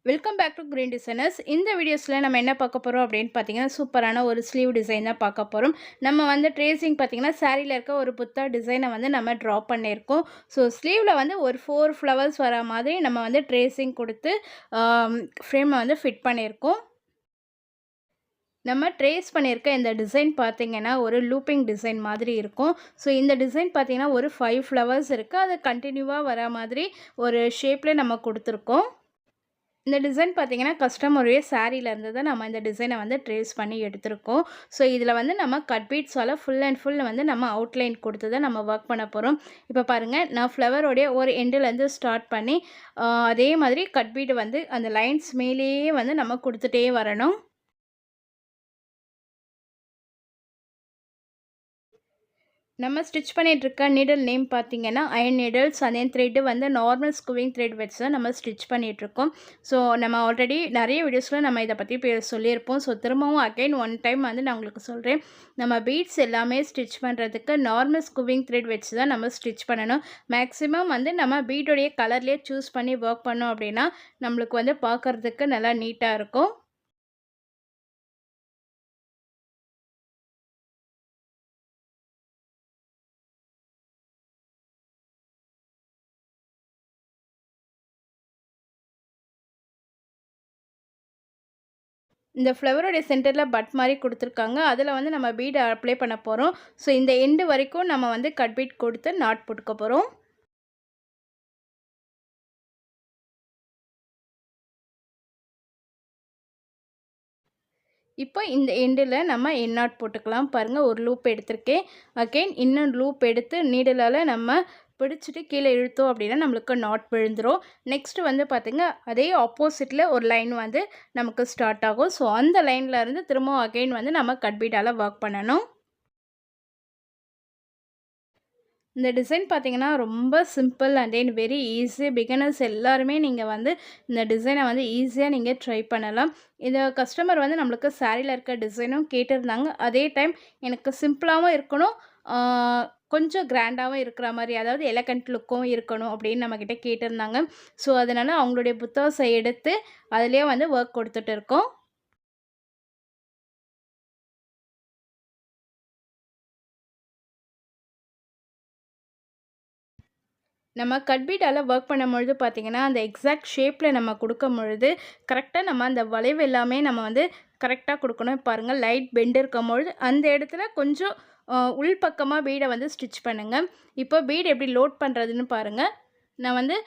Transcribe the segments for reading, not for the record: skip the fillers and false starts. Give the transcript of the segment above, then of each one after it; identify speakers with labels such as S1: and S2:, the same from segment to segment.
S1: Welcome back to green designers. இந்த வீடியோஸில் நம்ம என்ன பார்க்க போகிறோம் அப்படின்னு பார்த்தீங்கன்னா, சூப்பரான ஒரு ஸ்லீவ் டிசைன் தான் பார்க்க போகிறோம். நம்ம வந்து ட்ரேசிங் பார்த்தீங்கன்னா, சாரியில் இருக்க ஒரு புத்தா டிசைனை வந்து நம்ம ட்ரா பண்ணியிருக்கோம். ஸோ ஸ்லீவில் வந்து ஒரு 4 ஃப்ளவர்ஸ் வர மாதிரி நம்ம வந்து ட்ரேசிங் கொடுத்து ஃப்ரேமை வந்து ஃபிட் பண்ணியிருக்கோம். நம்ம ட்ரேஸ் பண்ணியிருக்க இந்த டிசைன் பார்த்தீங்கன்னா, ஒரு லூப்பிங் டிசைன் மாதிரி இருக்கும். ஸோ இந்த டிசைன் பார்த்தீங்கன்னா, ஒரு 5 ஃப்ளவர்ஸ் இருக்குது. அது கண்டினியூவாக வர மாதிரி ஒரு ஷேப்பில் நம்ம கொடுத்துருக்கோம். இந்த டிசைன் பார்த்தீங்கன்னா, கஸ்டமருடைய சாரீலேருந்து தான் நம்ம இந்த டிசைனை வந்து ட்ரேஸ் பண்ணி எடுத்திருக்கோம். ஸோ இதில் வந்து நம்ம கட் பீட்ஸால் ஃபுல் அண்ட் ஃபுல் வந்து நம்ம அவுட்லைன் கொடுத்து தான் நம்ம ஒர்க் பண்ண போகிறோம். இப்போ பாருங்கள், நான் ஃப்ளவரோடைய ஒரு எண்டுலேருந்து ஸ்டார்ட் பண்ணி அதே மாதிரி கட் பீட் வந்து அந்த லைன்ஸ் மேலேயே வந்து நம்ம கொடுத்துட்டே வரணும். நம்ம ஸ்டிச் பண்ணிகிட்ருக்க நீடில் நேம் பார்த்தீங்கன்னா, அயன் நீடில்ஸ். அதே த்ரெட்டு வந்து நார்மல் ஸ்கூவிங் த்ரெட் வச்சு தான் நம்ம ஸ்டிச் பண்ணிகிட்ருக்கோம். ஸோ நம்ம ஆல்ரெடி நிறைய வீடியோஸில் நம்ம இதை பற்றி சொல்லியிருப்போம். ஸோ திரும்பவும் அகைன் ஒன் டைம் வந்து நான் உங்களுக்கு சொல்கிறேன். நம்ம பீட்ஸ் எல்லாமே ஸ்டிச் பண்ணுறதுக்கு நார்மல் ஸ்கூவிங் த்ரெட் வச்சு தான் நம்ம ஸ்டிச் பண்ணணும். மேக்ஸிமம் வந்து நம்ம பீடோடைய கலர்லேயே சூஸ் பண்ணி ஒர்க் பண்ணோம் அப்படின்னா, நம்மளுக்கு வந்து பார்க்குறதுக்கு நல்லா நீட்டாக இருக்கும். இந்த ஃப்ளவரோடைய சென்டரில் பட் மாதிரி கொடுத்துருக்காங்க. அதில் வந்து நம்ம பீடை அப்ளை பண்ண போகிறோம். ஸோ இந்த எண்டு வரைக்கும் நம்ம வந்து கட் பீட் கொடுத்து நாட் போட்டுக்க போகிறோம். இப்போ இந்த எண்டில் நம்ம என் நாட் போட்டுக்கலாம். பாருங்கள், ஒரு லூப் எடுத்திருக்கேன். அகெயின் இன்னும் லூப் எடுத்து நீடலால் நம்ம பிடிச்சிட்டு கீழே இழுத்தோம் அப்படின்னா நம்மளுக்கு நாட் விழுந்துடும். நெக்ஸ்ட்டு வந்து பார்த்திங்க, அதே ஆப்போசிட்டில் ஒரு லைன் வந்து நமக்கு ஸ்டார்ட் ஆகும். ஸோ அந்த லைனில் இருந்து திரும்பவும் அகெயின் வந்து நம்ம கட் பீட்டால் ஒர்க் பண்ணணும். இந்த டிசைன் பார்த்தீங்கன்னா ரொம்ப simple and then very easy. Beginners எல்லாருமே நீங்கள் வந்து இந்த டிசைனை வந்து ஈஸியாக நீங்கள் ட்ரை பண்ணலாம். இந்த கஸ்டமர் வந்து நம்மளுக்கு சாரியில் இருக்க டிசைனும் கேட்டிருந்தாங்க. அதே டைம் எனக்கு சிம்பிளாகவும் இருக்கணும், கொஞ்சம் கிராண்டாகவும் இருக்கிற மாதிரி, அதாவது எலகண்ட் லுக்கும் இருக்கணும் அப்படின்னு நம்மக்கிட்ட கேட்டிருந்தாங்க. ஸோ அதனால் அவங்களுடைய புத்தகத்தை எடுத்து அதிலே வந்து ஒர்க் கொடுத்துட்டு இருக்கோம். நம்ம கட் பீட்டால் ஒர்க் பண்ணும்பொழுது பார்த்திங்கன்னா, அந்த எக்ஸாக்ட் ஷேப்பில் நம்ம கொடுக்கும் பொழுது கரெக்டாக நம்ம அந்த வளைவு எல்லாமே நம்ம வந்து கரெக்டாக கொடுக்கணும். பாருங்கள், லைட் பெண்ட் இருக்கும்பொழுது அந்த இடத்துல கொஞ்சம் உள்பக்கமாக பீடை வந்து ஸ்டிச் பண்ணுங்கள். இப்போ பீடு எப்படி லோட் பண்ணுறதுன்னு பாருங்கள். நான் வந்து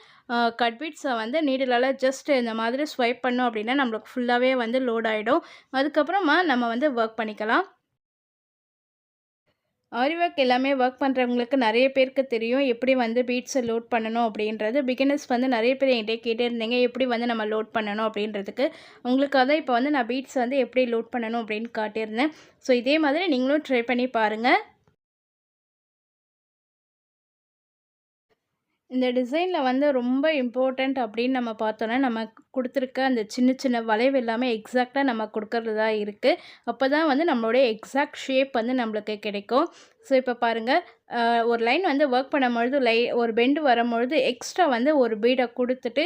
S1: கட் பீட்ஸை வந்து நீடிலால் ஜஸ்ட் இந்த மாதிரி ஸ்வைப் பண்ணோம் அப்படின்னா நம்மளுக்கு ஃபுல்லாகவே வந்து லோட் ஆகிடும். அதுக்கப்புறமா நம்ம வந்து ஒர்க் பண்ணிக்கலாம். ஆரி ஒர்க் எல்லாமே ஒர்க் பண்ணுறவங்களுக்கு நிறைய பேருக்கு தெரியும் எப்படி வந்து பீட்ஸை லோட் பண்ணணும் அப்படின்றது. பிகினர்ஸ் வந்து நிறைய பேர் என்கிட்ட கேட்டே இருந்தீங்க, எப்படி வந்து நம்ம லோட் பண்ணணும் அப்படின்றதுக்கு. உங்களுக்காக தான் இப்போ வந்து நான் பீட்ஸ் வந்து எப்படி லோட் பண்ணணும் அப்படின்னு காட்டியிருந்தேன். ஸோ இதே மாதிரி நீங்களும் ட்ரை பண்ணி பாருங்கள். இந்த டிசைனில் வந்து ரொம்ப இம்பார்ட்டண்ட் அப்படின்னு நம்ம பார்த்தோன்னா, நம்ம கொடுத்துருக்க அந்த சின்ன சின்ன வளைவு எல்லாமே எக்ஸாக்டாக நம்ம கொடுக்கறதா இருக்குது. அப்போ தான் வந்து நம்மளுடைய எக்ஸாக்ட் ஷேப் வந்து நம்மளுக்கு கிடைக்கும். ஸோ இப்போ பாருங்கள், ஒரு லைன் வந்து ஒர்க் பண்ணும்பொழுது ஒரு பெண்டு வரும்பொழுது எக்ஸ்ட்ரா வந்து ஒரு பீடை கொடுத்துட்டு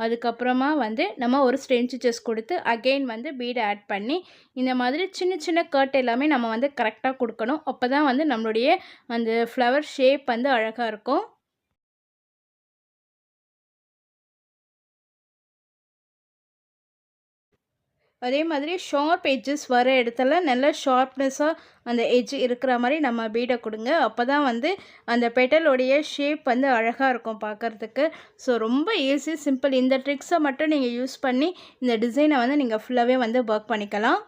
S1: அதுக்கப்புறமா வந்து நம்ம ஒரு ஸ்டென்ச்சஸ் கொடுத்து அகெயின் வந்து பீடை ஆட் பண்ணி இந்த மாதிரி சின்ன சின்ன கட் எல்லாமே நம்ம வந்து கரெக்டாக கொடுக்கணும். அப்போ தான் வந்து நம்மளுடைய அந்த ஃப்ளவர் ஷேப் வந்து அழகாக இருக்கும். அதே மாதிரி ஷார்ப் எட்ஜஸ் வர இடத்துல நல்ல ஷார்ப்னஸாக அந்த எட்ஜ் இருக்கிற மாதிரி நம்ம பீடை கொடுங்க. அப்போ தான் வந்து அந்த பெட்டலோடைய ஷேப் வந்து அழகாக இருக்கும் பார்க்குறதுக்கு. ஸோ ரொம்ப ஈஸி, சிம்பிள். இந்த ட்ரிக்ஸை மட்டும் நீங்கள் யூஸ் பண்ணி இந்த டிசைனை வந்து நீங்கள் ஃபுல்லாகவே வந்து ஒர்க் பண்ணிக்கலாம்.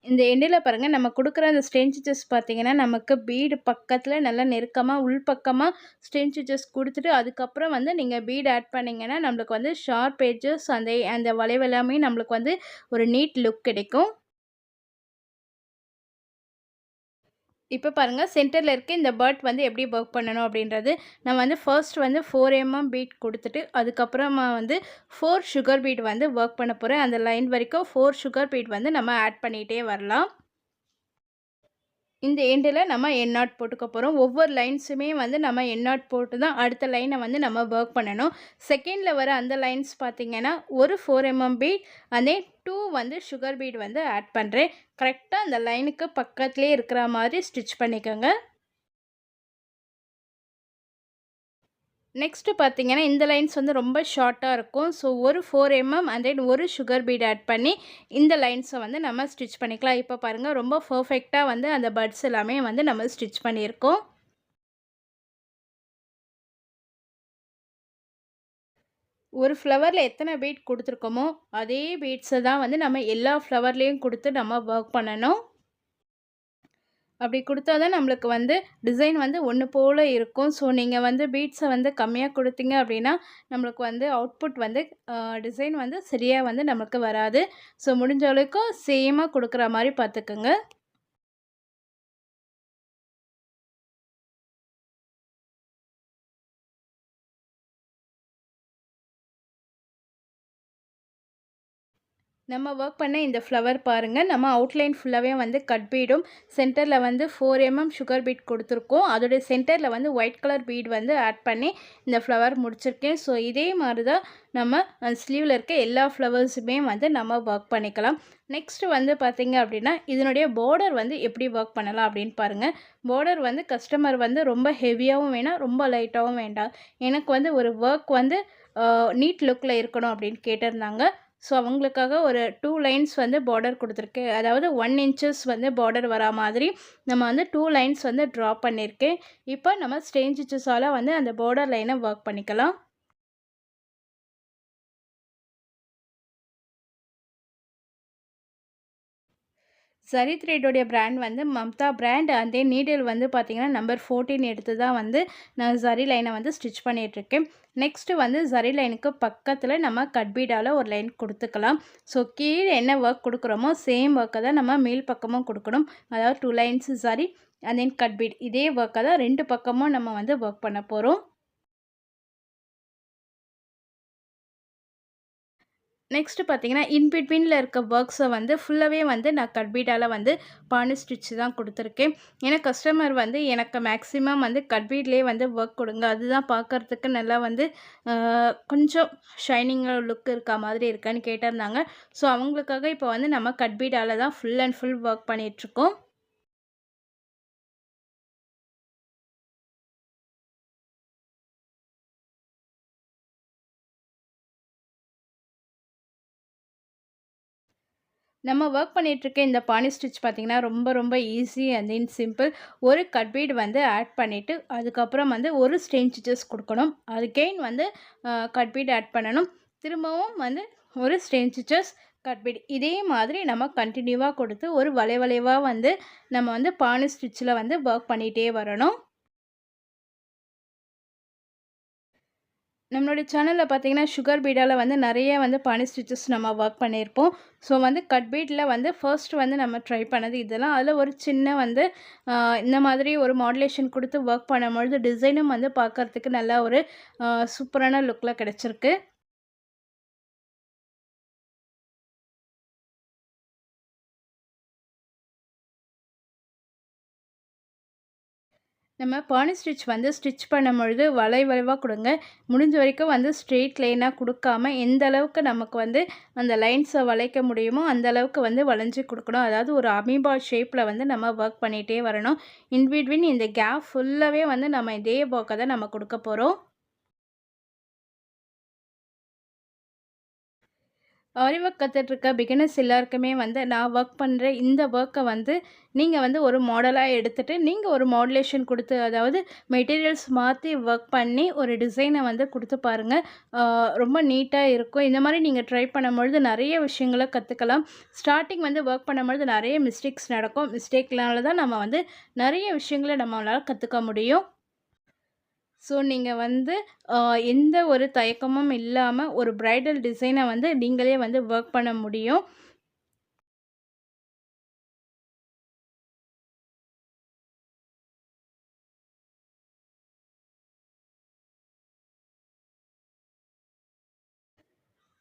S1: இந்த எண்டில் பாருங்கள், நம்ம கொடுக்குற அந்த ஸ்டென்ச்சஸ் பார்த்தீங்கன்னா, நமக்கு பீடு பக்கத்தில் நல்லா நெருக்கமாக உள்பக்கமாக ஸ்டென்ச்சஸ் கொடுத்துட்டு அதுக்கப்புறம் வந்து நீங்கள் பீடு ஆட் பண்ணிங்கன்னா நம்மளுக்கு வந்து ஷார்ப் எட்ஜஸ் அந்த அந்த வளைவு எல்லாமே நம்மளுக்கு வந்து ஒரு நீட் லுக் கிடைக்கும். இப்போ பாருங்கள், சென்டரில் இருக்க இந்த பர்ட் வந்து எப்படி ஒர்க் பண்ணணும் அப்படின்றது. நான் வந்து ஃபர்ஸ்ட் வந்து 4 mm பீட் கொடுத்துட்டு அதுக்கப்புறமா வந்து 4 சுகர் பீட் வந்து ஒர்க் பண்ண போகிறேன். அந்த லைன் வரைக்கும் 4 சுகர் பீட் வந்து நம்ம ஆட் பண்ணிகிட்டே வரலாம். இந்த எண்டில் நம்ம என் நாட் போட்டுக்க போகிறோம். ஒவ்வொரு லைன்ஸுமே வந்து நம்ம என் நாட் போட்டு தான் அடுத்த லைனை வந்து நம்ம ஒர்க் பண்ணணும். செகண்டில் வர அந்த லைன்ஸ் பார்த்திங்கன்னா ஒரு 4 பீட் அதே 2 வந்து சுகர் பீட் வந்து ஆட் பண்ணுறேன். கரெக்டாக அந்த லைனுக்கு பக்கத்துலேயே இருக்கிற மாதிரி ஸ்டிச் பண்ணிக்கோங்க. நெக்ஸ்ட்டு பார்த்தீங்கன்னா, இந்த லைன்ஸ் வந்து ரொம்ப ஷார்ட்டாக இருக்கும். ஸோ ஒரு 4 அண்ட் தென் ஒரு சுகர் பீட் ஆட் பண்ணி இந்த லைன்ஸை வந்து நம்ம ஸ்டிச் பண்ணிக்கலாம். இப்போ பாருங்கள், ரொம்ப பர்ஃபெக்டாக வந்து அந்த பட்ஸ் எல்லாமே வந்து நம்ம ஸ்டிச் பண்ணியிருக்கோம். ஒரு ஃப்ளவரில் எத்தனை பீட் கொடுத்துருக்கோமோ அதே பீட்ஸை தான் வந்து நம்ம எல்லா ஃப்ளவர்லேயும் கொடுத்து நம்ம ஒர்க் பண்ணணும். அப்படி கொடுத்தா தான் நம்மளுக்கு வந்து டிசைன் வந்து ஒன்று போல் இருக்கும். ஸோ நீங்கள் வந்து பீட்ஸை வந்து கம்மியாக கொடுத்தீங்க அப்படின்னா நம்மளுக்கு வந்து அவுட்புட் வந்து டிசைன் வந்து சரியாக வந்து நமக்கு வராது. ஸோ முடிஞ்ச அளவுக்கு சேமாக கொடுக்குற மாதிரி பார்த்துக்குங்க. நம்ம ஒர்க் பண்ண இந்த ஃப்ளவர் பாருங்கள், நம்ம அவுட்லைன் ஃபுல்லாகவே வந்து கட் பீடும் சென்டரில் வந்து 4 சுகர் பீட் கொடுத்துருக்கோம். அதோடைய சென்டரில் வந்து ஒயிட் கலர் பீட் வந்து ஆட் பண்ணி இந்த ஃப்ளவர் முடிச்சிருக்கேன். ஸோ இதே மாதிரி தான் நம்ம ஸ்லீவில் இருக்க எல்லா ஃப்ளவர்ஸுமே வந்து நம்ம ஒர்க் பண்ணிக்கலாம். நெக்ஸ்ட்டு வந்து பார்த்திங்க அப்படின்னா இதனுடைய பார்டர் வந்து எப்படி ஒர்க் பண்ணலாம் அப்படின்னு பாருங்கள். பார்டர் வந்து கஸ்டமர் வந்து ரொம்ப ஹெவியாகவும் வேணாம், ரொம்ப லைட்டாகவும் வேண்டாம். எனக்கு வந்து ஒரு ஒர்க் வந்து நீட் லுக்கில் இருக்கணும் அப்படின்னு கேட்டிருந்தாங்க. ஸோ அவங்களுக்காக ஒரு 2 லைன்ஸ் வந்து பார்டர் கொடுத்துருக்கேன். அதாவது 1 இன்ச்சஸ் வந்து பார்டர் வரா மாதிரி நம்ம வந்து 2 லைன்ஸ் வந்து ட்ரா பண்ணியிருக்கேன். இப்போ நம்ம ஸ்ட்ரெயின் ஸ்டிச்சஸால் வந்து அந்த பார்டர் லைனை ஒர்க் பண்ணிக்கலாம். சரி த்ரெட்டோடைய பிராண்ட் வந்து மம்தா பிராண்ட். அதே நீடில் வந்து பார்த்திங்கன்னா நம்பர் 14 எடுத்து தான் வந்து நான் சரி லைனை வந்து ஸ்டிச் பண்ணிகிட்ருக்கேன். நெக்ஸ்ட்டு வந்து சரி லைனுக்கு பக்கத்தில் நம்ம கட் பீடால் ஒரு லைன் கொடுத்துக்கலாம். ஸோ கீழே என்ன ஒர்க் கொடுக்குறோமோ சேம் ஒர்க்கை தான் நம்ம மேல் பக்கமும் கொடுக்கணும். அதாவது 2 லைன்ஸு சரி அண்ட் தென் கட் பீட் இதே ஒர்க்கை தான் 2 பக்கமும் நம்ம வந்து ஒர்க் பண்ண போகிறோம். நெக்ஸ்ட்டு பார்த்தீங்கன்னா, இன்பிட்வீனில் இருக்க ஒர்க்ஸை வந்து ஃபுல்லாகவே வந்து நான் கட் பீடால் வந்து பானி ஸ்டிச் தான் கொடுத்துருக்கேன். ஏன்னா கஸ்டமர் வந்து எனக்கு மேக்ஸிமம் வந்து கட் பீட்லேயே வந்து ஒர்க் கொடுங்க. அதுதான் பார்க்குறதுக்கு நல்லா வந்து கொஞ்சம் ஷைனிங்காக லுக் இருக்கா மாதிரி இருக்கான்னு கேட்டிருந்தாங்க. ஸோ அவங்களுக்காக இப்போ வந்து நம்ம கட் பீடால் தான் ஃபுல் அண்ட் ஃபுல் ஒர்க் பண்ணிகிட்ருக்கோம். நம்ம ஒர்க் பண்ணிகிட்ருக்க இந்த பானி ஸ்டிச் பார்த்திங்கன்னா ரொம்ப ரொம்ப ஈஸி அண்ட் தென் சிம்பிள். ஒரு கட் பீட் வந்து ஆட் பண்ணிவிட்டு அதுக்கப்புறம் வந்து ஒரு ஸ்ட்ரெயின் ஸ்டிச்சஸ் கொடுக்கணும். அதுக்கெயின் வந்து கட் பீட் ஆட் பண்ணணும். திரும்பவும் வந்து ஒரு ஸ்ட்ரெயின் ஸ்டிச்சஸ் கட் பீட் இதே மாதிரி நம்ம கண்டினியூவாக கொடுத்து ஒரு வளைவாக வந்து நம்ம வந்து பானி ஸ்டிச்சில் வந்து ஒர்க் பண்ணிகிட்டே வரணும். நம்மளுடைய சேனலில் பார்த்தீங்கன்னா சுகர் பீடால் வந்து நிறைய வந்து பனி ஸ்டிச்சஸ் நம்ம ஒர்க் பண்ணியிருப்போம். ஸோ வந்து கட் பீட்டில் வந்து ஃபர்ஸ்ட் வந்து நம்ம ட்ரை பண்ணது இதெல்லாம். அதில் ஒரு சின்ன வந்து இந்த மாதிரி ஒரு மாடுலேஷன் கொடுத்து ஒர்க் பண்ணும்பொழுது டிசைனும் வந்து பார்க்குறதுக்கு நல்லா ஒரு சூப்பரான லுக்கில் கிடச்சிருக்கு. நம்ம பானி ஸ்டிச் வந்து ஸ்டிச் பண்ணும்பொழுது வளைவாக கொடுங்க. முடிஞ்ச வரைக்கும் வந்து ஸ்ட்ரெயிட் லைனாக கொடுக்காம எந்த அளவுக்கு நமக்கு வந்து அந்த லைன்ஸை வளைக்க முடியுமோ அந்த அளவுக்கு வந்து வளைஞ்சி கொடுக்கணும். அதாவது ஒரு அமீபா ஷேப்பில் வந்து நம்ம ஒர்க் பண்ணிகிட்டே வரணும். இன்பிட்வீன் இந்த கேப் ஃபுல்லாகவே வந்து நம்ம இதே ஒர்க்கை தான் நம்ம கொடுக்க போகிறோம். ஆரி ஒர்க் கற்றுட்ருக்க பிகினர்ஸ் எல்லாருக்குமே வந்து நான் ஒர்க் பண்ணுற இந்த ஒர்க்கை வந்து நீங்கள் வந்து ஒரு மாடலாக எடுத்துகிட்டு நீங்கள் ஒரு மாடுலேஷன் கொடுத்து அதாவது மெட்டீரியல்ஸ் மாற்றி ஒர்க் பண்ணி ஒரு டிசைனை வந்து கொடுத்து பாருங்கள். ரொம்ப நீட்டாக இருக்கும். இந்த மாதிரி நீங்கள் ட்ரை பண்ணும்பொழுது நிறைய விஷயங்களை கற்றுக்கலாம். ஸ்டார்டிங் வந்து ஒர்க் பண்ணும்பொழுது நிறைய மிஸ்டேக்ஸ் நடக்கும். மிஸ்டேக்னால தான் நம்ம வந்து நிறைய விஷயங்களை நம்மளால் கற்றுக்க முடியும். ஸோ நீங்கள் வந்து எந்த ஒரு தயக்கமும் இல்லாமல் ஒரு பிரைடல் டிசைனை வந்து நீங்களே வந்து ஒர்க் பண்ண முடியும்.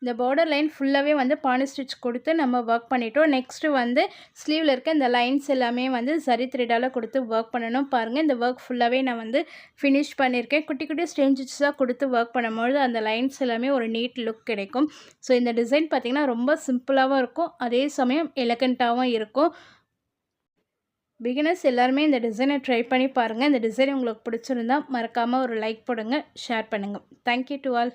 S1: இந்த பார்டர் லைன் ஃபுல்லாகவே வந்து பானி ஸ்டிச் கொடுத்து நம்ம ஒர்க் பண்ணிட்டோம். நெக்ஸ்ட்டு வந்து ஸ்லீவில் இருக்க இந்த லைன்ஸ் எல்லாமே வந்து சரி த்ரெட்டால் கொடுத்து ஒர்க் பண்ணணும். பாருங்கள், இந்த ஒர்க் ஃபுல்லாகவே நான் வந்து ஃபினிஷ் பண்ணியிருக்கேன். குட்டி குட்டி ஸ்டென்ச்சஸாக கொடுத்து ஒர்க் பண்ணும்பொழுது அந்த லைன்ஸ் எல்லாமே ஒரு நீட் லுக் கிடைக்கும். ஸோ இந்த டிசைன் பார்த்திங்கன்னா ரொம்ப சிம்பிளாகவும் இருக்கும், அதே சமயம் எலகண்ட்டாகவும் இருக்கும். பிகினர்ஸ் எல்லாருமே இந்த டிசைனை ட்ரை பண்ணி பாருங்கள். இந்த டிசைன் உங்களுக்கு பிடிச்சிருந்தா மறக்காமல் ஒரு லைக் போடுங்க, ஷேர் பண்ணுங்கள். Thank you to all.